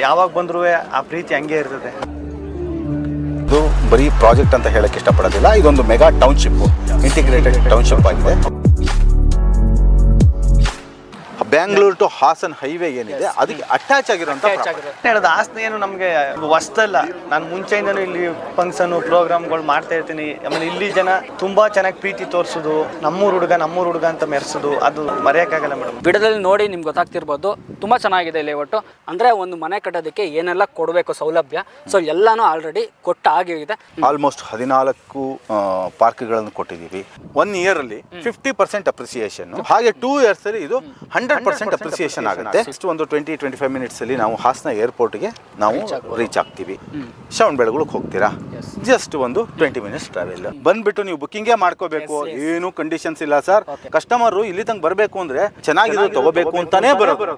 ಯಾವಾಗ ಬಂದರೂ ಆ ಪ್ರೀತಿ ಹಂಗೆ ಇರ್ತದೆ. ಇದು ಬರೀ ಪ್ರಾಜೆಕ್ಟ್ ಅಂತ ಹೇಳಕ್ಕೆ ಇಷ್ಟಪಡೋದಿಲ್ಲ, ಇದೊಂದು ಮೆಗಾ ಟೌನ್ಶಿಪ್, ಇಂಟಿಗ್ರೇಟೆಡ್ ಟೌನ್ಶಿಪ್ ಆಗಿದೆ. ಬ್ಯಾಂಗ್ಳೂರ್ ಟು ಹಾಸನ್ ಹೈವೇ ಏನಿದೆ ಅದಕ್ಕೆ ಅಟ್ಯಾಚ್ ಆಗಿರುವಂತ ಹೇಳೋದು ಹಾಸನ ಏನು ನಮಗೆ ಹೊಸ್ತಲ್ಲ. ನಾನು ಮುಂಚೆಯಿಂದನೂ ಇಲ್ಲಿ ಫಂಕ್ಷನು ಪ್ರೋಗ್ರಾಮ್ಗಳು ಮಾಡ್ತಾ ಇರ್ತೀನಿ. ಆಮೇಲೆ ಇಲ್ಲಿ ಜನ ತುಂಬಾ ಚೆನ್ನಾಗಿ ಪ್ರೀತಿ ತೋರಿಸೋದು, ನಮ್ಮೂರು ಹುಡುಗ ಅಂತ ಮೆರೆಸೋದು, ಅದು ಮರೆಯೋಕ್ಕಾಗಲ್ಲ ಮೇಡಮ್. ವಿಡಿಯೋದಲ್ಲಿ ನೋಡಿ ನಿಮ್ಗೆ ಗೊತ್ತಾಗ್ತಿರ್ಬೋದು, ತುಂಬಾ ಚೆನ್ನಾಗಿದೆ ಲೇಔಟು. ಅಂದ್ರೆ ಒಂದು ಮನೆ ಕಟ್ಟೋದಕ್ಕೆ ಏನೆಲ್ಲ ಕೊಡಬೇಕು ಸೌಲಭ್ಯ, ಸೊ ಎಲ್ಲಾನು ಆಲ್ರೆಡಿ ಕೊಟ್ಟ ಆಗಿದೆ. ಆಲ್ಮೋಸ್ಟ್ 14 ಪಾರ್ಕ್ಗಳನ್ನು ಕೊಟ್ಟಿದ್ದೀವಿ. 1 ಇಯರ್ ಅಲ್ಲಿ 50% ಅಪ್ರಿಸಿಯೇಷನ್, ಹಾಗೆ 2 ಇಯರ್ಸ್ ಅಲ್ಲಿ ಇದು 100% ಅಪ್ರಿಸಿಯೇಷನ್ ಆಗುತ್ತೆ. ನೆಕ್ಸ್ಟ್ ಒಂದು 20-25 ಮಿನಿಟ್ಸ್ ಅಲ್ಲಿ ನಾವು ಹಾಸನ ಏರ್ಪೋರ್ಟ್ಗೆ ನಾವು ರೀಚ್ ಆಗ್ತೀವಿ. ಶ್ರವಣಬೆಳಗೊಳಕ್ಕೆ ಹೋಗ್ತೀರಾ, ಜಸ್ಟ್ ಒಂದು 20 ಮಿನಿಟ್ಸ್ ಟ್ರಾವೆಲ್. ಬಂದ್ಬಿಟ್ಟು ನೀವು ಬುಕ್ಕಿಂಗೇ ಮಾಡ್ಕೋಬೇಕು, ಏನು ಕಂಡೀಷನ್ಸ್ ಇಲ್ಲ ಸರ್. ಕಸ್ಟಮರ್ ಇಲ್ಲಿ ತನಕ ಬರಬೇಕು ಅಂದ್ರೆ ಚೆನ್ನಾಗಿದೆ ತಗೋಬೇಕು ಅಂತಾನೆ ಬರೋದು.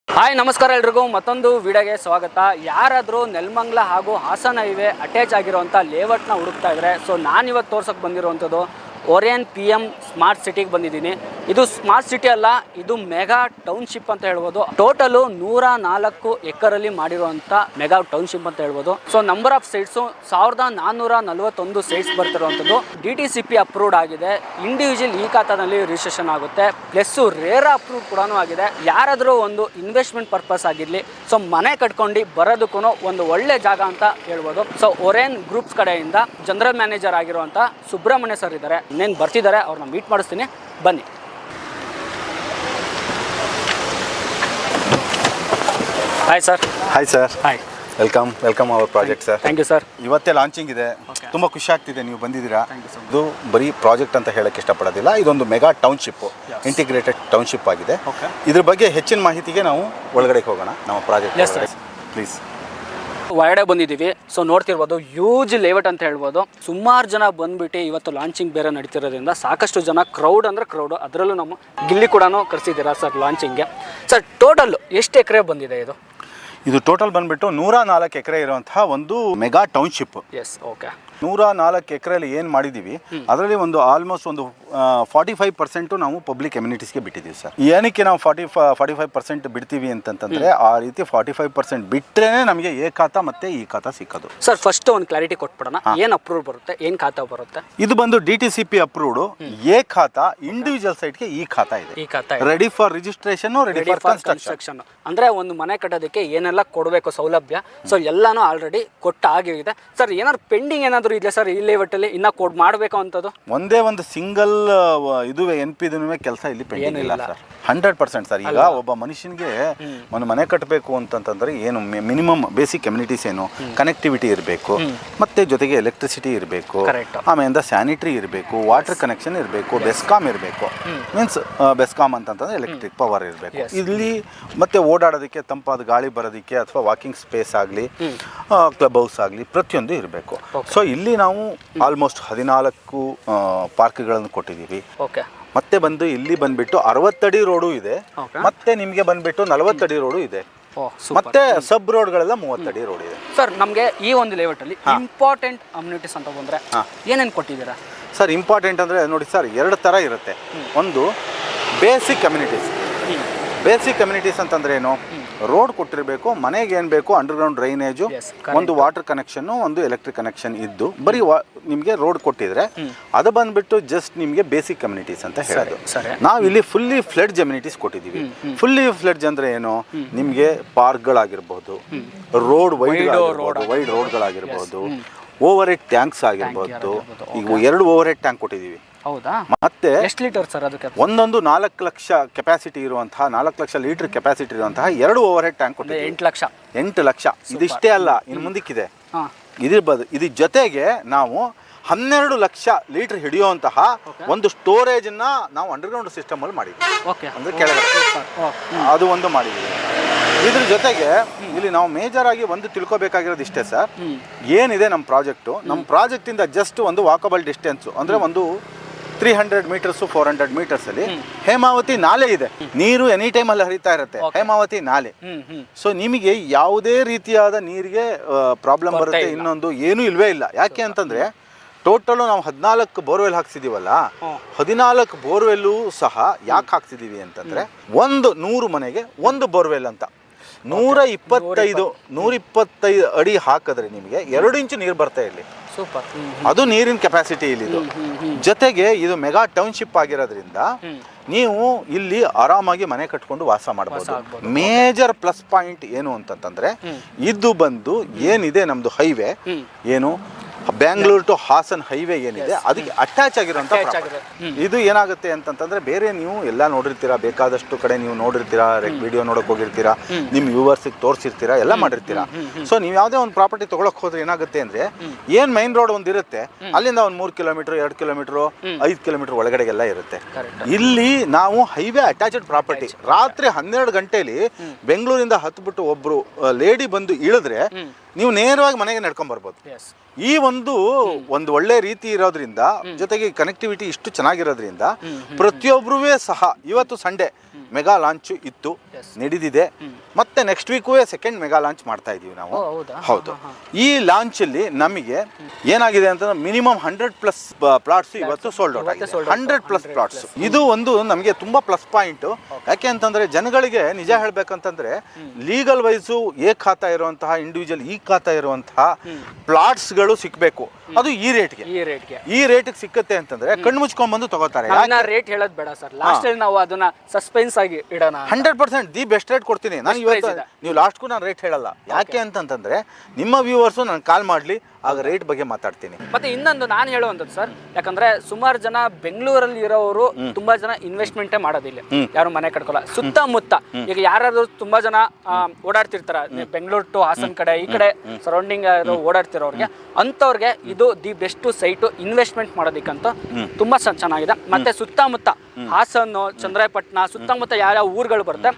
ಹಾಯ್, ನಮಸ್ಕಾರ ಎಲ್ರಿಗೂ, ಮತ್ತೊಂದು ವಿಡಿಯೋಗೆ ಸ್ವಾಗತ. ಯಾರಾದರೂ ನೆಲಮಂಗಲ ಹಾಗೂ ಹಾಸನ ಹೈವೇ ಅಟ್ಯಾಚ್ ಆಗಿರುವಂಥ ಲೇಔಟ್ನ ಹುಡುಕ್ತಾ ಇದ್ದಾರೆ, ಸೊ ನಾನಿವತ್ತು ತೋರ್ಸಕ್ಕೆ ಬಂದಿರುವಂಥದ್ದು ಒರೇನ್ PM ಸ್ಮಾರ್ಟ್ ಸಿಟಿಗೆ ಬಂದಿದ್ದೀನಿ. ಇದು ಸ್ಮಾರ್ಟ್ ಸಿಟಿ ಅಲ್ಲ, ಇದು ಮೆಗಾ ಟೌನ್ಶಿಪ್ ಅಂತ ಹೇಳ್ಬೋದು. ಟೋಟಲು 104 ಎಕರಲ್ಲಿ ಮಾಡಿರುವಂಥ ಮೆಗಾ ಟೌನ್ಶಿಪ್ ಅಂತ ಹೇಳ್ಬೋದು. So number of sites 1441 sites ಬರ್ತಿರುವಂಥದ್ದು. DTCP ಅಪ್ರೂವ್ಡ್ ಆಗಿದೆ. ಇಂಡಿವಿಜುವಲ್ ಈ ಖಾತಾದಲ್ಲಿ ರಿಜಿಸ್ಟ್ರೇಷನ್ ಆಗುತ್ತೆ, ಪ್ಲಸ್ಸು ರೇರಾ ಅಪ್ರೂವ್ ಕೂಡ ಆಗಿದೆ. ಯಾರಾದರೂ ಒಂದು ಇನ್ವೆಸ್ಟ್ಮೆಂಟ್ ಪರ್ಪಸ್ ಆಗಿರಲಿ, ಸೊ ಮನೆ ಕಟ್ಕೊಂಡು ಬರೋದಕ್ಕೂ ಒಂದು ಒಳ್ಳೆ ಜಾಗ ಅಂತ ಹೇಳ್ಬೋದು. ಸೊ ಒರೇನ್ ಗ್ರೂಪ್ಸ್ ಕಡೆಯಿಂದ ಜನರಲ್ ಮ್ಯಾನೇಜರ್ ಆಗಿರುವಂಥ ಸುಬ್ರಹ್ಮಣ್ಯ ಸರ್ ಇದ್ದಾರೆ, ಇನ್ನೇನು ಬರ್ತಿದ್ದಾರೆ, ಅವ್ರನ್ನ ಮೀಟ್ ಮಾಡಿಸ್ತೀನಿ, ಬನ್ನಿ. Hi sir. Hi sir. Hi, welcome our project sir. Thank you sir. ಇವತ್ತೇ ಲಾಂಚಿಂಗ್ ಇದೆ, ತುಂಬ ಖುಷಿ ಆಗ್ತಿದೆ ನೀವು ಬಂದಿದ್ದೀರಾ. ಇದು ಬರೀ ಪ್ರಾಜೆಕ್ಟ್ ಅಂತ ಹೇಳಕ್ಕೆ ಇಷ್ಟಪಡೋದಿಲ್ಲ, ಇದೊಂದು ಮೆಗಾ ಟೌನ್ಶಿಪ್, ಇಂಟಿಗ್ರೇಟೆಡ್ ಟೌನ್ಶಿಪ್ ಆಗಿದೆ. ಇದ್ರ ಬಗ್ಗೆ ಹೆಚ್ಚಿನ ಮಾಹಿತಿಗೆ ನಾವು ಒಳಗಡೆ ಹೋಗೋಣ, ನಮ್ಮ ಪ್ರಾಜೆಕ್ಟ್ ಪ್ಲೀಸ್. ಹೊರಗಡೆ ಬಂದಿದ್ದೀವಿ. ಸೊ ನೋಡ್ತಿರ್ಬೋದು, ಹ್ಯೂಜ್ ಲೇಔಟ್ ಅಂತ ಹೇಳ್ಬೋದು. ಸುಮಾರು ಜನ ಬಂದ್ಬಿಟ್ಟು ಇವತ್ತು ಲಾಂಚಿಂಗ್ ಬೇರೆ ನಡೀತಿರೋದ್ರಿಂದ ಸಾಕಷ್ಟು ಜನ, ಕ್ರೌಡ್ ಅಂದರೆ ಕ್ರೌಡು. ಅದರಲ್ಲೂ ನಮ್ಮ ಗಿಲ್ಲಿ ಕೂಡ ಕರೆಸಿದ್ದೀರಾ ಸರ್ ಲಾಂಚಿಂಗ್ಗೆ. ಸರ್ ಟೋಟಲ್ ಎಷ್ಟು ಎಕರೆ ಬಂದಿದೆ ಇದು? ಇದು ಟೋಟಲ್ ಬಂದ್ಬಿಟ್ಟು 104 ಎಕರೆ ಇರುವಂತಹ ಒಂದು ಮೆಗಾ ಟೌನ್ಶಿಪ್. S, okay. 104 ಎಕರೆಯಲ್ಲಿ ಏನು ಮಾಡಿದ್ದೀವಿ, ಅದರಲ್ಲಿ ಒಂದು ಆಲ್ಮೋಸ್ಟ್ ಒಂದು 45% ನಾವು ಪಬ್ಲಿಕ್ ಎಮ್ಯುನಿಟೀಸ್ಗೆ ಬಿಟ್ಟಿದ್ದೀವಿ ಸರ್. ಏನಕ್ಕೆ ನಾವು 45% ಬಿಡ್ತೀವಿ ಅಂತಂತಂದರೆ, ಆ ರೀತಿ 45% ಬಿಟ್ಟರೆ ನಮಗೆ ಎ ಖಾತಾ ಮತ್ತು ಈ ಖಾತಾ ಸಿಕ್ಕೋದು. ಸರ್ ಫಸ್ಟ್ ಒಂದು ಕ್ಲಾರಿಟಿ ಕೊಟ್ಬಿಡೋಣ, ಏನು ಅಪ್ರೂವ್ ಬರುತ್ತೆ, ಏನು ಖಾತಾ ಬರುತ್ತೆ? ಇದು ಬಂದು DTCP ಅಪ್ರೂವ್ಡ್ ಎ ಖಾತಾ, ಇಂಡಿವಿಜುವಲ್ ಸೈಟ್ಗೆ ಈ ಖಾತಾ ಇದೆ. ಈ ಖಾತಾ ready for registration, ready for construction. ಅಂದರೆ ಒಂದು ಮನೆ ಕಟ್ಟೋದಕ್ಕೆ ಏನೆಲ್ಲ ಕೊಡಬೇಕು ಸೌಲಭ್ಯ, ಸೊ ಎಲ್ಲಾನು ಆಲ್ರೆಡಿ ಕೊಟ್ಟ ಆಗಿದೆ. ಸರ್ ಏನಾದ್ರು ಪೆಂಡಿಂಗ್ ಏನಾದರೂ ಇದೆ ಸರ್ ಈ ಲೇಔಟಲ್ಲಿ ಇನ್ನೂ ಮಾಡಬೇಕು ಅಂತದ್ದು? ಒಂದೇ ಒಂದು ಸಿಂಗಲ್ ಇದುವೆ NP ಕೆಲಸ ಇಲ್ಲಿ ಪೆಂಡಿಂಗ್ ಇಲ್ಲ ಸರ್. 100% ಸರ್. ಈಗ ಒಬ್ಬ ಮನುಷ್ಯನಿಗೆ ಒಂದು ಮನೆ ಕಟ್ಟಬೇಕು ಅಂತಂತಂದ್ರೆ ಏನು ಮಿನಿಮಮ್ ಬೇಸಿಕ್ ಕಮ್ಯುನಿಟೀಸ್ ಏನು, ಕನೆಕ್ಟಿವಿಟಿ ಇರಬೇಕು, ಮತ್ತೆ ಜೊತೆಗೆ ಎಲೆಕ್ಟ್ರಿಸಿಟಿ ಇರಬೇಕು, ಆಮೇಲೆ ಸ್ಯಾನಿಟರಿ ಇರಬೇಕು, ವಾಟರ್ ಕನೆಕ್ಷನ್ ಇರಬೇಕು, ಬೆಸ್ಕಾಮ್ ಇರಬೇಕು. ಮೀನ್ಸ್ ಬೆಸ್ಕಾಮ್ ಅಂತಂತಂದ್ರೆ ಎಲೆಕ್ಟ್ರಿಕ್ ಪವರ್ ಇರಬೇಕು ಇಲ್ಲಿ. ಮತ್ತೆ ಓಡಾಡೋದಕ್ಕೆ, ತಂಪಾದ ಗಾಳಿ ಬರೋದಕ್ಕೆ, ಅಥವಾ ವಾಕಿಂಗ್ ಸ್ಪೇಸ್ ಆಗಲಿ, ಕ್ಲಬ್ ಹೌಸ್ ಆಗಲಿ, ಪ್ರತಿಯೊಂದು ಇರಬೇಕು. ಸೊ ಇಲ್ಲಿ ನಾವು ಆಲ್ಮೋಸ್ಟ್ 14 ಪಾರ್ಕ್ಗಳನ್ನು ಕೊಟ್ಟಿದ್ದೀವಿ. ಮತ್ತೆ ಬಂದು ಇಲ್ಲಿ ಬಂದ್ಬಿಟ್ಟು 60 ಅಡಿ ರೋಡು ಇದೆ, ಮತ್ತೆ ನಿಮಗೆ ಬಂದ್ಬಿಟ್ಟು 40 ಅಡಿ ರೋಡು ಇದೆ, ಮತ್ತೆ ಸಬ್ ರೋಡ್ಗಳೆಲ್ಲ 30 ಅಡಿ ರೋಡ್ ಇದೆ. ಸರ್ ನಮಗೆ ಈ ಒಂದು ಲೇಔಟ್ ಅಲ್ಲಿ ಇಂಪಾರ್ಟೆಂಟ್ ಅಮ್ಯುನಿಟೀಸ್ ಅಂತ ಬಂದ್ರೆ ಏನೇನು ಕೊಟ್ಟಿದ್ದೀರಾ ಸರ್? ಇಂಪಾರ್ಟೆಂಟ್ ಅಂದ್ರೆ ನೋಡಿ ಸರ್, 2 ಥರ ಇರುತ್ತೆ. ಒಂದು ಬೇಸಿಕ್ ಕಮ್ಯುನಿಟೀಸ್. ಬೇಸಿಕ್ ಕಮ್ಯುನಿಟೀಸ್ ಅಂತಂದ್ರೆ ಏನು, ರೋಡ್ ಕೊಟ್ಟಿರಬೇಕು, ಮನೆಗೆ ಏನು ಬೇಕು ಅಂಡರ್ಗ್ರೌಂಡ್ ಡ್ರೈನೇಜು, ಒಂದು ವಾಟರ್ ಕನೆಕ್ಷನ್ನು, ಒಂದು ಎಲೆಕ್ಟ್ರಿಕ್ ಕನೆಕ್ಷನ್ ಇದ್ದು ಬರೀ ನಿಮಗೆ ರೋಡ್ ಕೊಟ್ಟಿದ್ರೆ ಅದು ಬಂದ್ಬಿಟ್ಟು ಜಸ್ಟ್ ನಿಮಗೆ ಬೇಸಿಕ್ ಕಮ್ಯುನಿಟೀಸ್ ಅಂತ ಹೇಳೋದು. ನಾವು ಇಲ್ಲಿ ಫುಲ್ಲಿ ಫ್ಲೆಡ್ಜ್ ಕಮ್ಯುನಿಟೀಸ್ ಕೊಟ್ಟಿದ್ದೀವಿ. ಫುಲ್ಲಿ ಫ್ಲೆಡ್ಜ್ ಅಂದ್ರೆ ಏನು, ನಿಮಗೆ ಪಾರ್ಕ್ಗಳಾಗಿರ್ಬೋದು, ರೋಡ್ ವೈಡ್ ರೋಡ್ಗಳಾಗಿರ್ಬೋದು, ಓವರ್ ಹೆಡ್ ಟ್ಯಾಂಕ್ಸ್ ಆಗಿರ್ಬೋದು. ಈಗ 2 ಓವರ್ ಹೆಡ್ ಟ್ಯಾಂಕ್ ಕೊಟ್ಟಿದ್ದೀವಿ. ಹೌದಾ? ಮತ್ತೆ ಎಷ್ಟು ಲೀಟರ್ ಸರ್ ಅದಕ್ಕೆ? ಒಂದೊಂದು 4 ಲಕ್ಷ ಕೆಪಾಸಿಟಿ ಇರುವಂತಹ, 4 ಲಕ್ಷ ಲೀಟರ್ ಕೆಪಾಸಿಟಿ ಇರುವಂತಹ 2 ಓವರ್ ಹೆಡ್ ಟ್ಯಾಂಕ್ ಕೊಟ್ಟಿದ್ದೀವಿ. 8 ಲಕ್ಷ. ಇದಿಷ್ಟೇ ಅಲ್ಲ, ಇನ್ನು ಮುಂದಕ್ಕಿದೆ. ಇದ್ರ ಜೊತೆಗೆ ನಾವು 12 ಲಕ್ಷ ಲೀಟರ್ ಹಿಡಿಯುವಂತಹ ಒಂದು ಸ್ಟೋರೇಜ್ ನ ನಾವು ಅಂಡರ್ಗ್ರೌಂಡ್ ಸಿಸ್ಟಮ್ ಅಲ್ಲಿ ಮಾಡಿದ್ವಿ, ಅಂದ್ರೆ ಕೆಳಗಡೆ ಅದು ಒಂದು ಮಾಡಿದ್ವಿ. ಇದ್ರ ಜೊತೆಗೆ ಇಲ್ಲಿ ನಾವು ಮೇಜರ್ ಆಗಿ ಒಂದು ತಿಳ್ಕೊಬೇಕಾಗಿರೋದು ಇಷ್ಟೇ ಸರ್, ಏನಿದೆ ನಮ್ಮ ಪ್ರಾಜೆಕ್ಟ್ ಇಂದ ಜಸ್ಟ್ ಒಂದು ವಾಕಬಲ್ ಡಿಸ್ಟೆನ್ಸ್ ಅಂದ್ರೆ ಒಂದು 300 ಮೀಟರ್ಸ್ 400 ಮೀಟರ್ಸ್ ಅಲ್ಲಿ ಹೇಮಾವತಿ ನಾಲೆ ಇದೆ. ನೀರು ಎನಿ ಟೈಮ್ ಅಲ್ಲಿ ಹರಿತಾ ಇರುತ್ತೆ, ಹೇಮಾವತಿ ನಾಲೆ. ಸೊ ನಿಮಗೆ ಯಾವುದೇ ರೀತಿಯಾದ ನೀರಿಗೆ ಪ್ರಾಬ್ಲಮ್ ಬರುತ್ತೆ ಇನ್ನೊಂದು ಏನೂ ಇಲ್ವೇ ಇಲ್ಲ. ಯಾಕೆ ಅಂತಂದ್ರೆ ಟೋಟಲು ನಾವು 14 ಬೋರ್ವೆಲ್ ಹಾಕ್ಸಿದೀವಲ್ಲ, 14 ಬೋರ್ವೆಲ್ಲು ಸಹ ಯಾಕೆ ಹಾಕ್ಸಿದೀವಿ ಅಂತಂದ್ರೆ 100 ಮನೆಗೆ 1 ಬೋರ್ವೆಲ್ ಅಂತ 125 ಅಡಿ ಹಾಕಿದ್ರೆ ನಿಮಗೆ 2 ಇಂಚು ನೀರು ಬರ್ತಾ ಇಲ್ಲಿ. ಸೂಪರ್. ಅದು ನೀರಿನ ಕೆಪಾಸಿಟಿ ಇಲ್ಲಿ. ಜೊತೆಗೆ ಇದು ಮೆಗಾ ಟೌನ್ಶಿಪ್ ಆಗಿರೋದ್ರಿಂದ ನೀವು ಇಲ್ಲಿ ಆರಾಮಾಗಿ ಮನೆ ಕಟ್ಕೊಂಡು ವಾಸ ಮಾಡಬಹುದು. ಮೇಜರ್ ಪ್ಲಸ್ ಪಾಯಿಂಟ್ ಏನು ಅಂತಂತಂದ್ರೆ ಇದು ಬಂದು ಏನಿದೆ ನಮ್ದು ಹೈವೇ, ಏನು ಬ್ಯಾಂಗ್ಳೂರ್ ಟು ಹಾಸನ್ ಹೈವೇ ಏನಿದೆ ಅದಕ್ಕೆ ಅಟ್ಯಾಚ್ ಆಗಿರೋಂಥ ಇದು ಏನಾಗುತ್ತೆ ಅಂತಂತಂದ್ರೆ ಬೇರೆ ನೀವು ಎಲ್ಲ ನೋಡಿರ್ತೀರಾ, ಬೇಕಾದಷ್ಟು ಕಡೆ ನೀವು ನೋಡಿರ್ತೀರಾ, ವಿಡಿಯೋ ನೋಡಕ್ ಹೋಗಿರ್ತೀರಾ, ನಿಮ್ ವ್ಯೂವರ್ಸಿಗೆ ತೋರಿಸಿರ್ತೀರಾ, ಎಲ್ಲ ಮಾಡಿರ್ತೀರಾ. ಸೊ ನೀವು ಯಾವುದೇ ಒಂದು ಪ್ರಾಪರ್ಟಿ ತಗೊಳಕ್ ಹೋದ್ರೆ ಏನಾಗುತ್ತೆ ಅಂದ್ರೆ ಏನ್ ಮೈನ್ ರೋಡ್ ಒಂದು ಇರುತ್ತೆ, ಅಲ್ಲಿಂದ ಒಂದು 3 ಕಿಲೋಮೀಟರ್ 2 ಕಿಲೋಮೀಟರ್ 5 ಕಿಲೋಮೀಟರ್ ಒಳಗಡೆಗೆಲ್ಲ ಇರುತ್ತೆ. ಇಲ್ಲಿ ನಾವು ಹೈವೇ ಅಟ್ಯಾಚ್ಡ್ ಪ್ರಾಪರ್ಟಿ. ರಾತ್ರಿ 12 ಗಂಟೆಲಿ ಬೆಂಗಳೂರಿಂದ ಹತ್ಬಿಟ್ಟು ಒಬ್ರು ಲೇಡಿ ಬಂದು ಇಳಿದ್ರೆ ನೀವು ನೇರವಾಗಿ ಮನೆಗೆ ನಡ್ಕೊಂಡ್ ಬರ್ಬೋದು. ಈ ಒಂದು ಒಳ್ಳೆ ರೀತಿ ಇರೋದ್ರಿಂದ, ಜೊತೆಗೆ ಕನೆಕ್ಟಿವಿಟಿ ಇಷ್ಟು ಚೆನ್ನಾಗಿರೋದ್ರಿಂದ ಪ್ರತಿಯೊಬ್ಬರೂ ಸಹ ಇವತ್ತು ಸಂಡೇ ಮೆಗಾ ಲಾಂಚ್ ಇತ್ತು, ನಡೆದಿದೆ. ಮತ್ತೆ next week second mega launch ಮಾಡ್ತಾ ಇದೀವಿ ನಾವು. ಹೌದು. ಈ ಲಾಂಚ್ ಅಲ್ಲಿ ನಮಗೆ ಏನಾಗಿದೆ ಅಂತಂದ್ರೆ ಮಿನಿಮಮ್ 100+ ಪ್ಲಾಟ್ಸ್ ಇವತ್ತು ಸೋಲ್ಡ್ ಔಟ್ ಆಗಿದೆ. 100+ ಪ್ಲಾಟ್ಸ್. ಇದು ಒಂದು ನಮಗೆ ತುಂಬಾ ಪ್ಲಸ್ ಪಾಯಿಂಟ್. ಯಾಕೆ ಅಂತಂದ್ರೆ ಜನಗಳಿಗೆ ನಿಜ ಹೇಳ್ಬೇಕಂತಂದ್ರೆ ಲೀಗಲ್ ವೈಸು ಖಾತಾ ಇರುವಂತಹ ಇಂಡಿವಿಜುವಲ್ ಖಾತಾ ಇರುವಂತಹ ಪ್ಲಾಟ್ಸ್ ಗಳು ಸಿಕ್ಬೇಕು. ಅದು ಈ ರೇಟ್ಗೆ ಸಿಕ್ಕತ್ತೆ ಅಂತಂದ್ರೆ ಕಣ್ಣು ಮುಚ್ಕೊಂಡ್ ಬಂದು ತಗೋತಾರೆ. ರೇಟ್ ಹೇಳೋದ್ ಬೇಡ ಸರ್, ಲಾಸ್ಟ್ ಅಲ್ಲಿ ನಾವು ಅದನ್ನ ಸಸ್ಪೆನ್ಸ್ ಆಗಿ ಇಡೋಣ. 100% ದಿ ಬೆಸ್ಟ್ ರೇಟ್ ಕೊಡ್ತೀನಿ ನಾನು ಇವತ್ತು. ನೀವು ಲಾಸ್ಟ್ಗೂ ನಾನು ರೇಟ್ ಹೇಳಲ್ಲ. ಯಾಕೆ ಅಂತಂತಂದ್ರೆ ನಿಮ್ಮ ವ್ಯೂವರ್ಸು ನಾನು ಕಾಲ್ ಮಾಡ್ಲಿ, ಆಗ ರೇಟ್ ಬಗ್ಗೆ ಮಾತಾಡ್ತೀನಿ. ಮತ್ತೆ ಇನ್ನೊಂದು ನಾನು ಹೇಳುವಂಥದ್ದು ಸರ್, ಯಾಕಂದ್ರೆ ಸುಮಾರು ಜನ ಬೆಂಗಳೂರಲ್ಲಿ ಇರೋರು ತುಂಬಾ ಜನ ಇನ್ವೆಸ್ಟ್ಮೆಂಟೇ ಮಾಡೋದಿಲ್ಲ, ಯಾರು ಮನೆ ಕಟ್ಕೊಲ್ಲ. ಸುತ್ತಮುತ್ತ ಈಗ ಯಾರಾದ್ರೂ ತುಂಬಾ ಜನ ಓಡಾಡ್ತಿರ್ತಾರ, ಬೆಂಗಳೂರು ಟು ಹಾಸನ್ ಕಡೆ ಈ ಕಡೆ ಸರೌಂಡಿಂಗ್ ಓಡಾಡ್ತಿರೋರ್ಗೆ, ಅಂತವ್ರಿಗೆ ಇದು ದಿ ಬೆಸ್ಟ್ ಸೈಟು ಇನ್ವೆಸ್ಟ್ಮೆಂಟ್ ಮಾಡೋದಕ್ಕಂತೂ ತುಂಬಾ ಚೆನ್ನಾಗಿದೆ. ಮತ್ತೆ ಸುತ್ತಮುತ್ತ ಹಾಸನ್, ಚಂದ್ರಾಯಪಟ್ಟಣ ಸುತ್ತಮುತ್ತ ಯಾವ್ಯಾವ ಊರುಗಳು ಬರುತ್ತೆ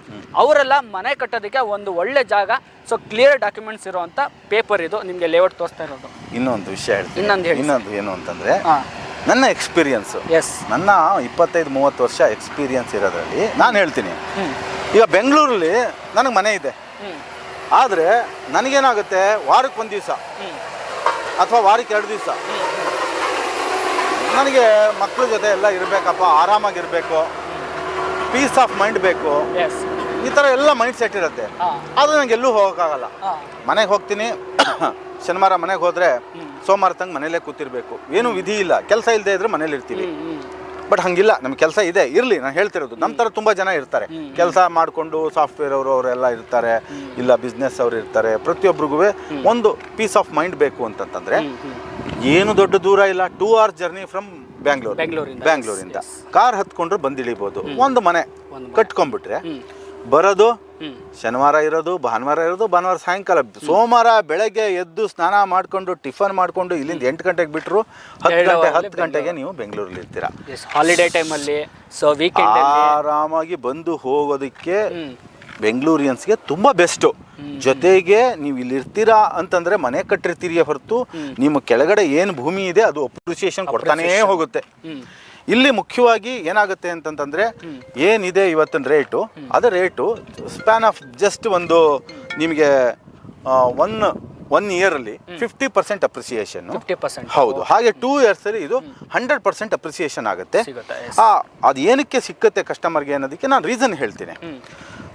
ಅವರೆಲ್ಲ ಮನೆ ಕಟ್ಟೋದಕ್ಕೆ ಒಂದು ಒಳ್ಳೆ ಜಾಗ. ಸೊ ಕ್ಲಿಯರ್ ಡಾಕ್ಯುಮೆಂಟ್ಸ್ ಇರುವಂತ ಪೇಪರ್ ಇದು ನಿಮ್ಗೆ ಲೇಔಟ್ ತೋರಿಸ್ತಾ ಇರೋದು. ಇನ್ನೊಂದು ವಿಷಯ ಹೇಳ್ತೀನಿ. ಇನ್ನೊಂದು ಏನು ಅಂತಂದ್ರೆ ನನ್ನ ಎಕ್ಸ್ಪೀರಿಯನ್ಸ್, ನನ್ನ 25-30 ವರ್ಷ ಎಕ್ಸ್ಪೀರಿಯನ್ಸ್ ಇರೋದ್ರಲ್ಲಿ ನಾನು ಹೇಳ್ತೀನಿ. ಈಗ ಬೆಂಗಳೂರಲ್ಲಿ ನನಗೆ ಮನೆ ಇದೆ, ಆದರೆ ನನಗೇನಾಗುತ್ತೆ ವಾರಕ್ಕೆ 1 ದಿವಸ ಅಥವಾ ವಾರಕ್ಕೆ 2 ದಿವಸ ನನಗೆ ಮಕ್ಕಳ ಜೊತೆ ಎಲ್ಲ ಇರಬೇಕಪ್ಪ, ಆರಾಮಾಗಿರಬೇಕು, ಪೀಸ್ ಆಫ್ ಮೈಂಡ್ ಬೇಕು, ಈ ಥರ ಎಲ್ಲ ಮೈಂಡ್ ಸೆಟ್ ಇರುತ್ತೆ. ಆದರೆ ನಂಗೆ ಎಲ್ಲೂ ಹೋಗೋಕ್ಕಾಗಲ್ಲ. ಮನೆಗೆ ಹೋಗ್ತೀನಿ, ಶನಿವಾರ ಮನೆಗೆ ಹೋದರೆ ಸೋಮವಾರ ತಂಗ ಮನೇಲೇ ಕೂತಿರ್ಬೇಕು, ಏನೂ ವಿಧಿ ಇಲ್ಲ. ಕೆಲಸ ಇಲ್ಲದೆ ಇದ್ರೆ ಮನೇಲಿ ಇರ್ತೀವಿ. ಬಟ್ ಹಂಗಿಲ್ಲ, ನಮ್ಗೆ ಕೆಲಸ ಇದೆ, ಇರಲಿ. ನಾನು ಹೇಳ್ತಿರೋದು ನಮ್ಮ ಥರ ತುಂಬ ಜನ ಇರ್ತಾರೆ, ಕೆಲಸ ಮಾಡಿಕೊಂಡು ಸಾಫ್ಟ್ವೇರ್ ಅವರೆಲ್ಲ ಇರ್ತಾರೆ, ಇಲ್ಲ ಬಿಸ್ನೆಸ್ ಅವರು ಇರ್ತಾರೆ. ಪ್ರತಿಯೊಬ್ಬರಿಗೂ ಒಂದು ಪೀಸ್ ಆಫ್ ಮೈಂಡ್ ಬೇಕು ಅಂತಂತಂದರೆ ಏನು ದೊಡ್ಡ ದೂರ ಇಲ್ಲ, 2 hours ಜರ್ನಿ ಫ್ರಮ್ ಬ್ಯಾಂಗ್ಳೂರಿಂದ ಕಾರ್ ಹತ್ಕೊಂಡ್ರೆ ಬಂದಿಳಿಬೋದು. ಒಂದು ಮನೆ ಕಟ್ಕೊಂಡ್ಬಿಟ್ರೆ ಬರೋದು ಶನಿವಾರ ಇರೋದು, ಭಾನುವಾರ ಇರೋದು, ಭಾನುವಾರ ಸಾಯಂಕಾಲ, ಸೋಮವಾರ ಬೆಳಗ್ಗೆ ಎದ್ದು ಸ್ನಾನ ಮಾಡ್ಕೊಂಡು ಟಿಫನ್ ಮಾಡ್ಕೊಂಡು ಇಲ್ಲಿಂದ 8 ಗಂಟೆಗೆ ಬಿಟ್ಟರು 10 ಗಂಟೆಗೆ ನೀವು ಬೆಂಗಳೂರಲ್ಲಿ ಇರ್ತೀರಾ. ಹಾಲಿಡೇ ಟೈಮಲ್ಲಿ ಆರಾಮಾಗಿ ಬಂದು ಹೋಗೋದಕ್ಕೆ ಬೆಂಗಳೂರಿಯನ್ಸ್ಗೆ ತುಂಬ ಬೆಸ್ಟು. ಜೊತೆಗೆ ನೀವು ಇಲ್ಲಿ ಇರ್ತೀರಾ ಅಂತಂದ್ರೆ ಮನೆ ಕಟ್ಟಿರ್ತೀರಿ ಹೊರತು ನಿಮ್ಮ ಕೆಳಗಡೆ ಏನು ಭೂಮಿ ಇದೆ ಅದು ಅಪ್ರಿಸಿಯೇಷನ್ ಕೊಡ್ತಾನೇ ಹೋಗುತ್ತೆ. ಇಲ್ಲಿ ಮುಖ್ಯವಾಗಿ ಏನಾಗುತ್ತೆ ಅಂತಂತಂದ್ರೆ ಏನಿದೆ ಇವತ್ತಿನ ರೇಟು, ಅದು ರೇಟು ಸ್ಪ್ಯಾನ್ ಆಫ್ ಜಸ್ಟ್ ಒಂದು ನಿಮಗೆ ಒನ್ ಇಯರಲ್ಲಿ 50% ಅಪ್ರಿಸಿಯೇಷನ್. ಹೌದು. ಹಾಗೆ 2 years ಅಲ್ಲಿ ಇದು 100% ಅಪ್ರಿಸಿಯೇಷನ್ ಆಗುತ್ತೆ. ಅದು ಏನಕ್ಕೆ ಸಿಕ್ಕತ್ತೆ ಕಸ್ಟಮರ್ಗೆ ಅನ್ನೋದಕ್ಕೆ ನಾನು ರೀಸನ್ ಹೇಳ್ತೀನಿ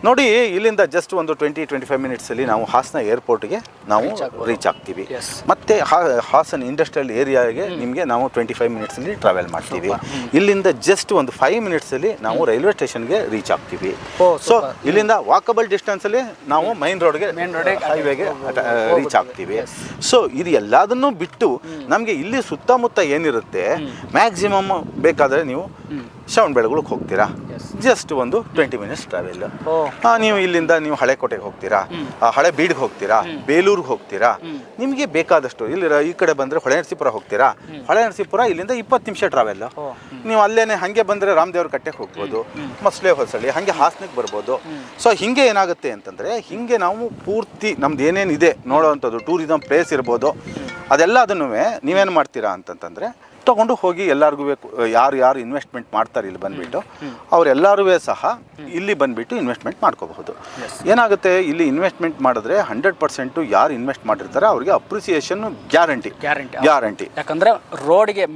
ನೋಡಿ. ಇಲ್ಲಿಂದ ಜಸ್ಟ್ ಒಂದು 20-25 ಮಿನಿಟ್ಸಲ್ಲಿ ನಾವು ಹಾಸನ ಏರ್ಪೋರ್ಟ್ಗೆ ನಾವು ರೀಚ್ ಆಗ್ತೀವಿ. ಮತ್ತೆ ಹಾಸನ್ ಇಂಡಸ್ಟ್ರಿಯಲ್ ಏರಿಯಾಗೆ ನಿಮಗೆ ನಾವು 25 ಮಿನಿಟ್ಸಲ್ಲಿ ಟ್ರಾವೆಲ್ ಮಾಡ್ತೀವಿ. ಇಲ್ಲಿಂದ ಜಸ್ಟ್ ಒಂದು 5 ಮಿನಿಟ್ಸಲ್ಲಿ ನಾವು ರೈಲ್ವೆ ಸ್ಟೇಷನ್ಗೆ ರೀಚ್ ಆಗ್ತೀವಿ. ಸೊ ಇಲ್ಲಿಂದ ವಾಕಬಲ್ ಡಿಸ್ಟೆನ್ಸಲ್ಲಿ ನಾವು ಮೈನ್ ರೋಡ್ಗೆ ಹೈವೇಗೆ ರೀಚ್ ಆಗ್ತೀವಿ. ಸೊ ಇದು ಎಲ್ಲದನ್ನು ಬಿಟ್ಟು ನಮಗೆ ಇಲ್ಲಿ ಸುತ್ತಮುತ್ತ ಏನಿರುತ್ತೆ ಮ್ಯಾಕ್ಸಿಮಮ್ ಬೇಕಾದರೆ ನೀವು ಶ್ರವಣಬೆಳಗೊಳಕ್ಕೆ ಹೋಗ್ತೀರಾ, ಜಸ್ಟ್ ಒಂದು 20 ಮಿನಿಟ್ಸ್ ಟ್ರಾವೆಲ್. ನೀವು ಇಲ್ಲಿಂದ ನೀವು ಹಳೆಕೋಟೆಗೆ ಹೋಗ್ತೀರಾ, ಹಳೆ ಬೀಡ್ಗೆ ಹೋಗ್ತೀರಾ, ಬೇಲೂರಿಗೆ ಹೋಗ್ತೀರಾ, ನಿಮಗೆ ಬೇಕಾದಷ್ಟು. ಇಲ್ಲಿ ಈ ಕಡೆ ಬಂದರೆ ಹೊಳೆನರಸೀಪುರ ಹೋಗ್ತೀರಾ, ಹೊಳೆನರಸೀಪುರ ಇಲ್ಲಿಂದ 20 ನಿಮಿಷ ಟ್ರಾವೆಲ್. ನೀವು ಅಲ್ಲೇನೆ ಹಾಗೆ ಬಂದರೆ ರಾಮದೇವ್ರ ಕಟ್ಟೆಗೆ ಹೋಗ್ಬೋದು, ಮೊಸಳೆ ಹೊಸಳ್ಳಿ, ಹಾಗೆ ಹಾಸನಕ್ಕೆ ಬರ್ಬೋದು. ಸೊ ಹಿಂಗೆ ಏನಾಗುತ್ತೆ ಅಂತಂದರೆ ಹಿಂಗೆ ನಾವು ಪೂರ್ತಿ ನಮ್ದು ಏನೇನಿದೆ ನೋಡೋವಂಥದ್ದು ಟೂರಿಸಮ್ ಪ್ಲೇಸ್ ಇರ್ಬೋದು, ಅದೆಲ್ಲ ಅದನ್ನು ನೀವೇನು ಮಾಡ್ತೀರಾ ಅಂತಂತಂದರೆ ತಗೊಂಡು ಹೋಗಿ ಎಲ್ಲರಿಗೂ ಯಾರು ಇನ್ವೆಸ್ಟ್ಮೆಂಟ್ ಮಾಡ್ತಾರೆ ಇಲ್ಲಿ ಬಂದುಬಿಟ್ಟು ಅವರೆಲ್ಲರೂ ಸಹ ಇಲ್ಲಿ ಬಂದುಬಿಟ್ಟು ಇನ್ವೆಸ್ಟ್ಮೆಂಟ್ ಮಾಡ್ಕೋಬಹುದು. ಏನಾಗುತ್ತೆ ಇಲ್ಲಿ ಇನ್ವೆಸ್ಟ್ಮೆಂಟ್ ಮಾಡಿದ್ರೆ 100% ಯಾರು ಇನ್ವೆಸ್ಟ್ ಮಾಡಿರ್ತಾರೆ ಅವ್ರಿಗೆ ಅಪ್ರಿಸಿಯೇಷನ್ ಗ್ಯಾರಂಟಿ. ಯಾಕಂದ್ರೆ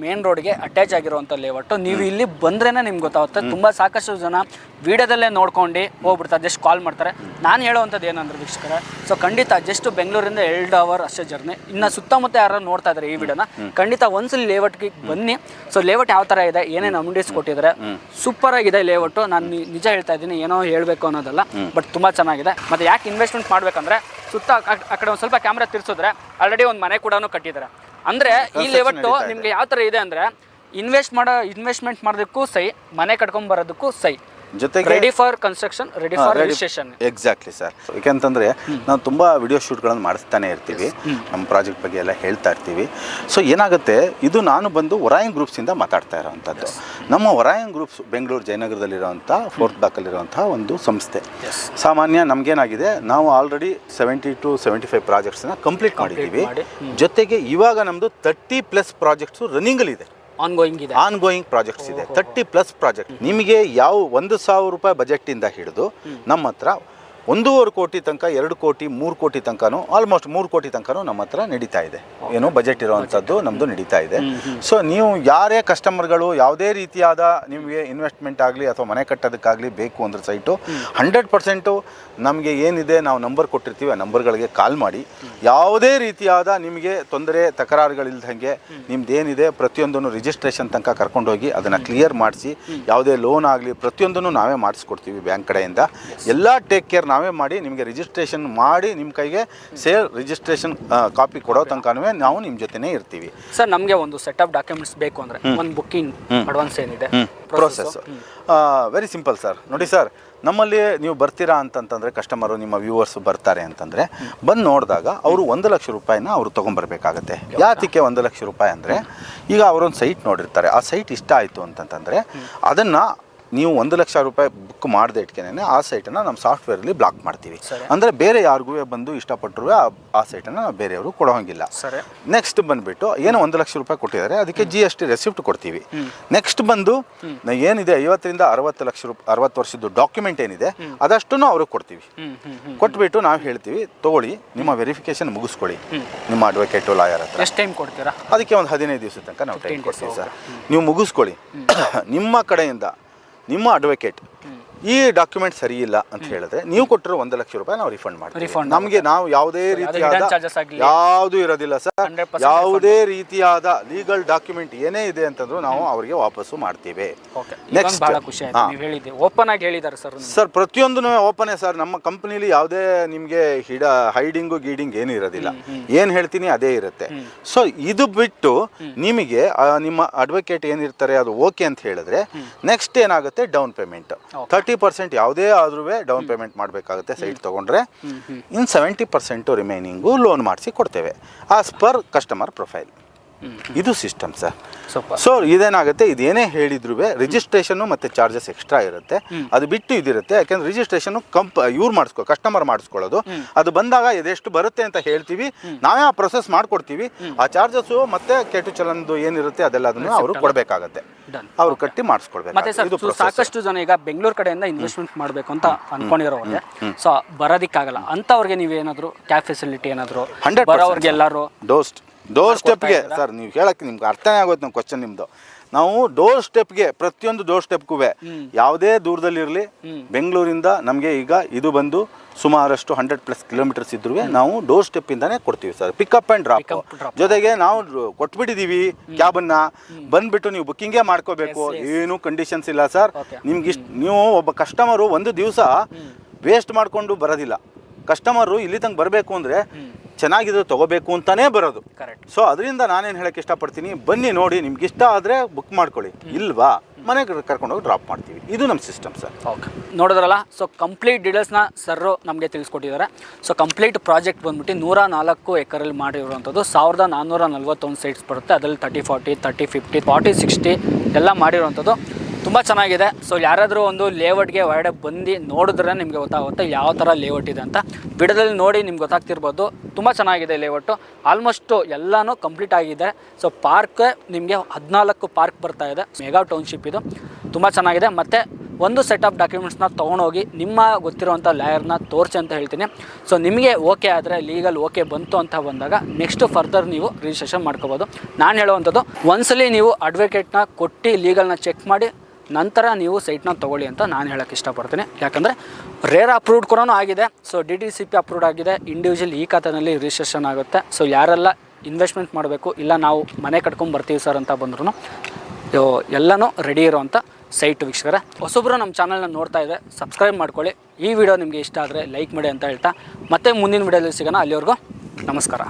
ಮೇನ್ ರೋಡ್ಗೆ ಅಟ್ಯಾಚ್ ಆಗಿರುವಂಥ ಲೇಔಟ್. ನೀವು ಇಲ್ಲಿ ಬಂದ್ರೇನೆ ನಿಮ್ಗೆ ಗೊತ್ತಾಗುತ್ತೆ. ತುಂಬಾ ಸಾಕಷ್ಟು ಜನ ವಿಡಿಯೋದಲ್ಲೇ ನೋಡ್ಕೊಂಡು ಹೋಗ್ಬಿಡ್ತಾರೆ, ಜಸ್ಟ್ ಕಾಲ್ ಮಾಡ್ತಾರೆ. ನಾನು ಹೇಳುವಂಥದ್ದು ಏನಂದ್ರೆ ವೀಕ್ಷಕರೇ, ಸೊ ಖಂಡಿತ ಜಸ್ಟ್ ಬೆಂಗಳೂರಿಂದ 2 ಅವರ್ ಅಷ್ಟೇ ಜರ್ನಿ. ಇನ್ನು ಸುತ್ತಮುತ್ತ ಯಾರು ನೋಡ್ತಾ ಇದ್ದಾರೆ ಈ ವಿಡಿಯೋನ, ಖಂಡಿತ ಒಂದ್ಸಲಿ ಲೇಔಟ್ಗೆ ಬನ್ನಿ. ಸೊ ಲೇಔಟ್ ಯಾವ ಥರ ಇದೆ, ಏನೇನು ಅಮ್ಯುನಿಟೀಸ್ ಕೊಟ್ಟಿದ್ದಾರೆ, ಸೂಪರ್ ಆಗಿದೆ ಲೇಔಟ್. ನಾನು ನಿಜ ಹೇಳ್ತಾ ಇದ್ದೀನಿ, ಏನೋ ಹೇಳಬೇಕು ಅನ್ನೋದಲ್ಲ, ಬಟ್ ತುಂಬ ಚೆನ್ನಾಗಿದೆ. ಮತ್ತು ಯಾಕೆ ಇನ್ವೆಸ್ಟ್ಮೆಂಟ್ ಮಾಡಬೇಕಂದ್ರೆ ಸುತ್ತ ಆ ಕಡೆ ಒಂದು ಸ್ವಲ್ಪ ಕ್ಯಾಮ್ರಾ ತಿರ್ಸಿದ್ರೆ ಆಲ್ರೆಡಿ ಒಂದು ಮನೆ ಕೂಡ ಕಟ್ಟಿದ್ದಾರೆ. ಅಂದರೆ ಈ ಲೇಔಟ್ ನಿಮಗೆ ಯಾವ ಥರ ಇದೆ ಅಂದರೆ ಇನ್ವೆಸ್ಟ್ಮೆಂಟ್ ಮಾಡೋದಕ್ಕೂ ಸೈ, ಮನೆ ಕಟ್ಕೊಂಡ್ ಬರೋದಕ್ಕೂ ಸೈ, ಜೊತೆಗೆ ready for construction, ready for registration. Exactly sir. ಯಾಕೆಂತಂದರೆ ನಾವು ತುಂಬ ವಿಡಿಯೋ ಶೂಟ್ಗಳನ್ನು ಮಾಡಿಸ್ತಾನೆ ಇರ್ತೀವಿ, ನಮ್ಮ ಪ್ರಾಜೆಕ್ಟ್ ಬಗ್ಗೆ ಎಲ್ಲ ಹೇಳ್ತಾ ಇರ್ತೀವಿ. ಸೊ ಏನಾಗುತ್ತೆ, ಇದು ನಾನು ಬಂದು ಒರಾಯನ್ ಗ್ರೂಪ್ಸಿಂದ ಮಾತಾಡ್ತಾ ಇರೋವಂಥದ್ದು. ನಮ್ಮ ಒರಾಯನ್ ಗ್ರೂಪ್ಸ್ ಬೆಂಗಳೂರು ಜಯನಗರದಲ್ಲಿರುವಂಥ 4th ಬ್ಲಾಕಲ್ಲಿರುವಂಥ ಒಂದು ಸಂಸ್ಥೆ. ಸಾಮಾನ್ಯ ನಮಗೇನಾಗಿದೆ, ನಾವು ಆಲ್ರೆಡಿ 70 to 75 ಪ್ರಾಜೆಕ್ಟ್ಸ್ನ ಕಂಪ್ಲೀಟ್ ಮಾಡಿದ್ದೀವಿ. ಜೊತೆಗೆ ಇವಾಗ ನಮ್ಮದು 30+ ಪ್ರಾಜೆಕ್ಟ್ಸು ರನ್ನಿಂಗಲ್ಲಿದೆ, ಆನ್ಗೋಯಿಂಗ್ ಪ್ರಾಜೆಕ್ಟ್ಸ್ ಇದೆ. 30+ ಪ್ರಾಜೆಕ್ಟ್. ನಿಮಗೆ ಯಾವ 1,000 ರೂಪಾಯಿ ಬಜೆಟ್ಟಿಂದ ಹಿಡಿದು ನಮ್ಮ ಹತ್ರ 1.5 ಕೋಟಿ ತನಕ, 2 ಕೋಟಿ, 3 ಕೋಟಿ ತನಕನೂ, ಆಲ್ಮೋಸ್ಟ್ 3 ಕೋಟಿ ತನಕನೂ ನಮ್ಮ ಹತ್ರ ನಡೀತಾ ಇದೆ. ಏನೋ ಬಜೆಟ್ ಇರೋವಂಥದ್ದು ನಮ್ಮದು ನಡೀತಾ ಇದೆ. ಸೊ ನೀವು ಯಾರೇ ಕಸ್ಟಮರ್ಗಳು ಯಾವುದೇ ರೀತಿಯಾದ ನಿಮಗೆ ಇನ್ವೆಸ್ಟ್ಮೆಂಟ್ ಆಗಲಿ ಅಥವಾ ಮನೆ ಕಟ್ಟೋದಕ್ಕಾಗಲಿ ಬೇಕು ಅಂದರೆ ಸೈಟು 100% ನಮಗೆ ಏನಿದೆ ನಾವು ನಂಬರ್ ಕೊಟ್ಟಿರ್ತೀವಿ, ಆ ನಂಬರ್ಗಳಿಗೆ ಕಾಲ್ ಮಾಡಿ. ಯಾವುದೇ ರೀತಿಯಾದ ನಿಮಗೆ ತೊಂದರೆ ತಕರಾರುಗಳಿಲ್ದಂಗೆ ನಿಮ್ದೇನಿದೆ ಪ್ರತಿಯೊಂದನ್ನು ರಿಜಿಸ್ಟ್ರೇಷನ್ ತನಕ ಕರ್ಕೊಂಡೋಗಿ ಅದನ್ನು ಕ್ಲಿಯರ್ ಮಾಡಿಸಿ, ಯಾವುದೇ ಲೋನ್ ಆಗಲಿ ಪ್ರತಿಯೊಂದನ್ನು ನಾವೇ ಮಾಡಿಸ್ಕೊಡ್ತೀವಿ ಬ್ಯಾಂಕ್ ಕಡೆಯಿಂದ. ಎಲ್ಲ ಟೇಕ್ ಕೇರ್ ನಾವೇ ಮಾಡಿ ನಿಮಗೆ ರಿಜಿಸ್ಟ್ರೇಷನ್ ಮಾಡಿ ನಿಮ್ಮ ಕೈಗೆ ಸೇಲ್ ರಿಜಿಸ್ಟ್ರೇಷನ್ ಕಾಪಿ ಕೊಡೋ ತನಕನೂ ನಾವು ನಿಮ್ಮ ಜೊತೆನೇ ಇರ್ತೀವಿ. ಸರ್ ನಮಗೆ ಒಂದು ಸೆಟ್ ಆಫ್ ಡಾಕ್ಯುಮೆಂಟ್ಸ್ ಬೇಕು ಅಂದರೆ ಒಂದು ಬುಕ್ಕಿಂಗ್ ಅಡ್ವಾನ್ಸ್ ಏನಿದೆ ಪ್ರೋಸೆಸ್? Very simple sir. ನೋಡಿ ಸರ್, ನಮ್ಮಲ್ಲಿ ನೀವು ಬರ್ತೀರಾ ಅಂತಂತಂದರೆ, ಕಸ್ಟಮರು ನಿಮ್ಮ ವ್ಯೂವರ್ಸ್ ಬರ್ತಾರೆ ಅಂತಂದರೆ ಬಂದು ನೋಡಿದಾಗ ಅವರು 1 ಲಕ್ಷ ರೂಪಾಯಿನ ಅವರು ತೊಗೊಂಬರ್ಬೇಕಾಗತ್ತೆ. ಯಾತಕ್ಕೆ 1 ಲಕ್ಷ ರೂಪಾಯಿ ಅಂದರೆ, ಈಗ ಅವರೊಂದು ಸೈಟ್ ನೋಡಿರ್ತಾರೆ, ಆ ಸೈಟ್ ಇಷ್ಟ ಆಯಿತು ಅಂತಂತಂದರೆ ಅದನ್ನು ನೀವು 1 ಲಕ್ಷ ರೂಪಾಯಿ ಬುಕ್ ಮಾಡದೆ ಇಟ್ಕೇನೆ ಆ ಸೈಟನ್ನು ನಮ್ಮ ಸಾಫ್ಟ್ವೇರಲ್ಲಿ ಬ್ಲಾಕ್ ಮಾಡ್ತೀವಿ. ಅಂದರೆ ಬೇರೆ ಯಾರಿಗೂ ಬಂದು ಇಷ್ಟಪಟ್ಟರು ಆ ಸೈಟನ್ನು ನಾವು ಬೇರೆಯವರು ಕೊಡೋಂಗಿಲ್ಲ. ನೆಕ್ಸ್ಟ್ ಬಂದುಬಿಟ್ಟು ಏನು 1 ಲಕ್ಷ ರೂಪಾಯಿ ಕೊಟ್ಟಿದ್ದಾರೆ ಅದಕ್ಕೆ GST ರೆಸಿಪ್ಟ್ ಕೊಡ್ತೀವಿ. ನೆಕ್ಸ್ಟ್ ಬಂದು ಏನಿದೆ 50 ರಿಂದ 60 ಲಕ್ಷ ರೂಪಾಯಿ 60 ವರ್ಷದ್ದು ಡಾಕ್ಯುಮೆಂಟ್ ಏನಿದೆ ಅದಷ್ಟನ್ನು ಅವ್ರಿಗೆ ಕೊಡ್ತೀವಿ. ಕೊಟ್ಬಿಟ್ಟು ನಾವು ಹೇಳ್ತೀವಿ, ತೊಗೊಳ್ಳಿ, ನಿಮ್ಮ ವೆರಿಫಿಕೇಶನ್ ಮುಗಿಸ್ಕೊಳ್ಳಿ ನಿಮ್ಮ ಅಡ್ವೊಕೇಟು ಲಾಯರ್ ಹತ್ರ. ಎಷ್ಟು ಟೈಮ್ ಕೊಡ್ತೀರಾ? ಅದಕ್ಕೆ ಒಂದು 15 ದಿವಸ ತನಕ ನಾವು ಟೈಮ್ ಕೊಡ್ತೀವಿ ಸರ್. ನೀವು ಮುಗಿಸ್ಕೊಳ್ಳಿ. ನಿಮ್ಮ ಕಡೆಯಿಂದ ನಿಮ್ಮ ಅಡ್ವೊಕೇಟ್ ಈ ಡಾಕ್ಯುಮೆಂಟ್ ಸರಿ ಇಲ್ಲ ಅಂತ ಹೇಳಿದ್ರೆ ನೀವು ಕೊಟ್ಟಿರೋ 1 ಲಕ್ಷ ರೂಪಾಯಿ ನಾವು ರಿಫಂಡ್ ಮಾಡ್ತೀವಿ. ನಮಗೆ ನಾವು ಯಾವುದೇ ರೀತಿಯಾದ ಯಾವುದೂ ಇರೋದಿಲ್ಲ ಸರ್. ಯಾವುದೇ ರೀತಿಯಾದ ಲೀಗಲ್ ಡಾಕ್ಯುಮೆಂಟ್ ಏನೇ ಇದೆ ಅಂತಂದ್ರೂ ನಾವು ಅವರಿಗೆ ವಾಪಸ್ಸು ಮಾಡ್ತೀವಿ. ನೆಕ್ಸ್ಟ್ ಓಪನ್ ಆಗಿ ಹೇಳಿದ್ದಾರೆ ಸರ್, ಪ್ರತಿಯೊಂದು ಓಪನ್ ಸರ್. ನಮ್ಮ ಕಂಪನಿಲಿ ಯಾವುದೇ ನಿಮಗೆ ಹೈಡಿಂಗು ಗೀಡಿಂಗ್ ಏನೂ ಇರೋದಿಲ್ಲ. ಏನು ಹೇಳ್ತೀನಿ ಅದೇ ಇರುತ್ತೆ. ಸೊ ಇದು ಬಿಟ್ಟು ನಿಮಗೆ ನಿಮ್ಮ ಅಡ್ವೊಕೇಟ್ ಏನಿರ್ತಾರೆ ಅದು ಓಕೆ ಅಂತ ಹೇಳಿದ್ರೆ ನೆಕ್ಸ್ಟ್ ಏನಾಗುತ್ತೆ, ಡೌನ್ ಪೇಮೆಂಟ್ 30% ಯಾವುದೇ ಆದ್ರೂ ಡೌನ್ ಪೇಮೆಂಟ್ ಮಾಡಬೇಕಾಗುತ್ತೆ ಸೈಟ್ ತೊಗೊಂಡ್ರೆ. ಇನ್ನು 70% ರಿಮೈನಿಂಗು ಲೋನ್ ಮಾಡಿಸಿ ಕೊಡ್ತೇವೆ ಆಸ್ ಪರ್ ಕಸ್ಟಮರ್ ಪ್ರೊಫೈಲ್. ಇದು ಸಿಸ್ಟಮ್ ಸರ್. ಸೊ ಇದೇನಾಗುತ್ತೆ, ಇದೇನೇ ಹೇಳಿದ್ರು ರಿಜಿಸ್ಟ್ರೇಷನ್ನು ಮತ್ತು ಚಾರ್ಜಸ್ ಎಕ್ಸ್ಟ್ರಾ ಇರುತ್ತೆ. ಅದು ಬಿಟ್ಟು ಇದಿರುತ್ತೆ. ಯಾಕೆಂದ್ರೆ ರಿಜಿಸ್ಟ್ರೇಷನ್ನು ಇವ್ರು ಕಸ್ಟಮರ್ ಮಾಡಿಸ್ಕೊಳ್ಳೋದು. ಅದು ಬಂದಾಗ ಇದೆಷ್ಟು ಬರುತ್ತೆ ಅಂತ ಹೇಳ್ತೀವಿ, ನಾವೇ ಆ ಪ್ರೊಸೆಸ್ ಮಾಡ್ಕೊಡ್ತೀವಿ. ಆ ಚಾರ್ಜಸ್ಸು ಮತ್ತು ಕೆಟು ಚಲನ್ದು ಏನಿರುತ್ತೆ ಅದೆಲ್ಲ ಅದನ್ನು ಅವರು ಕೊಡಬೇಕಾಗತ್ತೆ, ಅವರು ಕಟ್ಟಿ ಮಾಡಿಸ್ಕೊಡ್ಬೇಕು. ಸಾಕಷ್ಟು ಜನ ಈಗ ಬೆಂಗಳೂರು ಕಡೆಯಿಂದ ಇನ್ವೆಸ್ಟ್ಮೆಂಟ್ ಮಾಡಬೇಕು ಅಂತ ಅನ್ಕೊಂಡಿರೋರಿಗೆ ಸೊ ಬರೋದಿಕ್ಕಾಗಲ್ಲ ಅಂತವ್ರಿಗೆ ನೀವೇನಾದ್ರು ಕ್ಯಾಬ್ ಫೆಸಿಲಿಟಿ ಏನಾದ್ರು 100% ಎಲ್ಲರೂ ಡೋರ್ ಸ್ಟೆಪ್ಗೆ ಸರ್, ನೀವು ಹೇಳಕ್ಕೆ ನಿಮ್ಗೆ ಅರ್ಥನೇ ಆಗೋದು ನಮ್ಮ ಕ್ವಶನ್ ನಿಮ್ಮದು. ನಾವು ಡೋರ್ ಸ್ಟೆಪ್ಗೆ ಪ್ರತಿಯೊಂದು ಡೋರ್ ಸ್ಟೆಪ್ಗೂ ಯಾವುದೇ ದೂರದಲ್ಲಿರಲಿ ಬೆಂಗಳೂರಿಂದ ನಮಗೆ ಈಗ ಇದು ಬಂದು ಸುಮಾರಷ್ಟು 100+ ಕಿಲೋಮೀಟರ್ಸ್ ಇದ್ರೂ ನಾವು ಡೋರ್ ಸ್ಟೆಪ್ಪಿಂದಾನೇ ಕೊಡ್ತೀವಿ ಸರ್. Pickup and drop. ಜೊತೆಗೆ ನಾವು ಕೊಟ್ಬಿಟ್ಟಿದ್ದೀವಿ ಕ್ಯಾಬನ್ನು, ಬಂದುಬಿಟ್ಟು ನೀವು ಬುಕ್ಕಿಂಗೇ ಮಾಡ್ಕೋಬೇಕು, ಏನೂ ಕಂಡೀಷನ್ಸ್ ಇಲ್ಲ ಸರ್. ನಿಮ್ಗೆ ನೀವು ಒಬ್ಬ ಕಸ್ಟಮರು ಒಂದು ದಿವಸ ವೇಸ್ಟ್ ಮಾಡಿಕೊಂಡು ಬರೋದಿಲ್ಲ. ಕಸ್ಟಮರು ಇಲ್ಲಿ ತನಕ ಬರಬೇಕು ಅಂದರೆ ಚೆನ್ನಾಗಿದ್ರೆ ತೊಗೋಬೇಕು ಅಂತಲೇ ಬರೋದು. ಸೊ ಅದರಿಂದ ನಾನೇನು ಹೇಳೋಕ್ಕೆ ಇಷ್ಟಪಡ್ತೀನಿ, ಬನ್ನಿ ನೋಡಿ, ನಿಮ್ಗೆ ಇಷ್ಟ ಆದರೆ ಬುಕ್ ಮಾಡ್ಕೊಳ್ಳಿ, ಇಲ್ವಾ ಮನೆಗೆ ಕರ್ಕೊಂಡೋಗಿ ಡ್ರಾಪ್ ಮಾಡ್ತೀವಿ. ಇದು ನಮ್ಮ ಸಿಸ್ಟಮ್ ಸರ್. ಓಕೆ, ನೋಡಿದ್ರಲ್ಲ. ಸೊ ಕಂಪ್ಲೀಟ್ ಡೀಟೇಲ್ಸ್ನ ಸರ್ರು ನಮಗೆ ತಿಳಿಸ್ಕೊಟ್ಟಿದ್ದಾರೆ. ಸೊ ಕಂಪ್ಲೀಟ್ ಪ್ರಾಜೆಕ್ಟ್ ಬಂದ್ಬಿಟ್ಟು 104 ಎಕರಲ್ಲಿ ಮಾಡಿರುವಂಥದ್ದು. 1441 ಸೈಟ್ಸ್ ಬರುತ್ತೆ. ಅದರಲ್ಲಿ 30, 40, 30, 50, 40, 60 ಎಲ್ಲ ಮಾಡಿರುವಂಥದ್ದು. ತುಂಬ ಚೆನ್ನಾಗಿದೆ. ಸೊ ಯಾರಾದರೂ ಒಂದು ಲೇಔಟ್ಗೆ ಹೊರಗಡೆ ಬಂದು ನೋಡಿದ್ರೆ ನಿಮಗೆ ಗೊತ್ತಾಗುತ್ತೆ ಯಾವ ಥರ ಲೇಔಟ್ ಇದೆ ಅಂತ. ವಿಡಿಯೋದಲ್ಲಿ ನೋಡಿ ನಿಮ್ಗೆ ಗೊತ್ತಾಗ್ತಿರ್ಬೋದು. ತುಂಬ ಚೆನ್ನಾಗಿದೆ ಲೇಔಟು. ಆಲ್ಮೋಸ್ಟು ಎಲ್ಲನೂ ಕಂಪ್ಲೀಟ್ ಆಗಿದೆ. ಸೊ ಪಾರ್ಕ್ ನಿಮಗೆ 14 ಪಾರ್ಕ್ ಬರ್ತಾ ಇದೆ. ಮೆಗಾ ಟೌನ್ಶಿಪ್ ಇದು ತುಂಬ ಚೆನ್ನಾಗಿದೆ. ಮತ್ತು ಒಂದು ಸೆಟ್ ಆಫ್ ಡಾಕ್ಯುಮೆಂಟ್ಸ್ನ ತೊಗೊಂಡೋಗಿ ನಿಮ್ಮ ಗೊತ್ತಿರುವಂಥ ಲಾಯರ್ನ ತೋರಿಸಿ ಅಂತ ಹೇಳ್ತೀನಿ. ಸೊ ನಿಮಗೆ ಓಕೆ ಆದರೆ ಲೀಗಲ್ ಓಕೆ ಬಂತು ಅಂತ ಬಂದಾಗ ನೆಕ್ಸ್ಟ್ ಫರ್ದರ್ ನೀವು ರಿಜಿಸ್ಟ್ರೇಷನ್ ಮಾಡ್ಕೋಬೋದು. ನಾನು ಹೇಳುವಂಥದ್ದು ಒಂದ್ಸಲಿ ನೀವು ಅಡ್ವೊಕೇಟ್ನ ಕೊಟ್ಟು ಲೀಗಲ್ನ ಚೆಕ್ ಮಾಡಿ ನಂತರ ನೀವು ಸೈಟ್ನ ತೊಗೊಳ್ಳಿ ಅಂತ ನಾನು ಹೇಳೋಕ್ಕೆ ಇಷ್ಟಪಡ್ತೀನಿ. ಯಾಕಂದರೆ ರೇರ್ ಅಪ್ರೂವ್ಡ್ ಕೂಡ ಆಗಿದೆ. ಸೊ DTCP ಅಪ್ರೂವ್ಡ್ ಆಗಿದೆ. ಇಂಡಿವಿಜುವಲ್ ಈ ಖಾತೆಯಲ್ಲಿ ರಿಜಿಸ್ಟ್ರೇಷನ್ ಆಗುತ್ತೆ. ಸೊ ಯಾರೆಲ್ಲ ಇನ್ವೆಸ್ಟ್ಮೆಂಟ್ ಮಾಡಬೇಕು ಇಲ್ಲ ನಾವು ಮನೆ ಕಟ್ಕೊಂಡು ಬರ್ತೀವಿ ಸರ್ ಅಂತ ಬಂದ್ರೂ ಎಲ್ಲನೂ ರೆಡಿ ಇರೋವಂಥ ಸೈಟ್ ವೀಕ್ಷಕರೇ. ಹೊಸೊಬ್ಬರು ನಮ್ಮ ಚಾನಲ್ನ ನೋಡ್ತಾ ಇದೆ, ಸಬ್ಸ್ಕ್ರೈಬ್ ಮಾಡ್ಕೊಳ್ಳಿ. ಈ ವಿಡಿಯೋ ನಿಮಗೆ ಇಷ್ಟ ಆದರೆ ಲೈಕ್ ಮಾಡಿ ಅಂತ ಹೇಳ್ತಾ ಮತ್ತೆ ಮುಂದಿನ ವಿಡಿಯೋದಲ್ಲಿ ಸಿಗೋಣ. ಅಲ್ಲಿವರೆಗೂ ನಮಸ್ಕಾರ.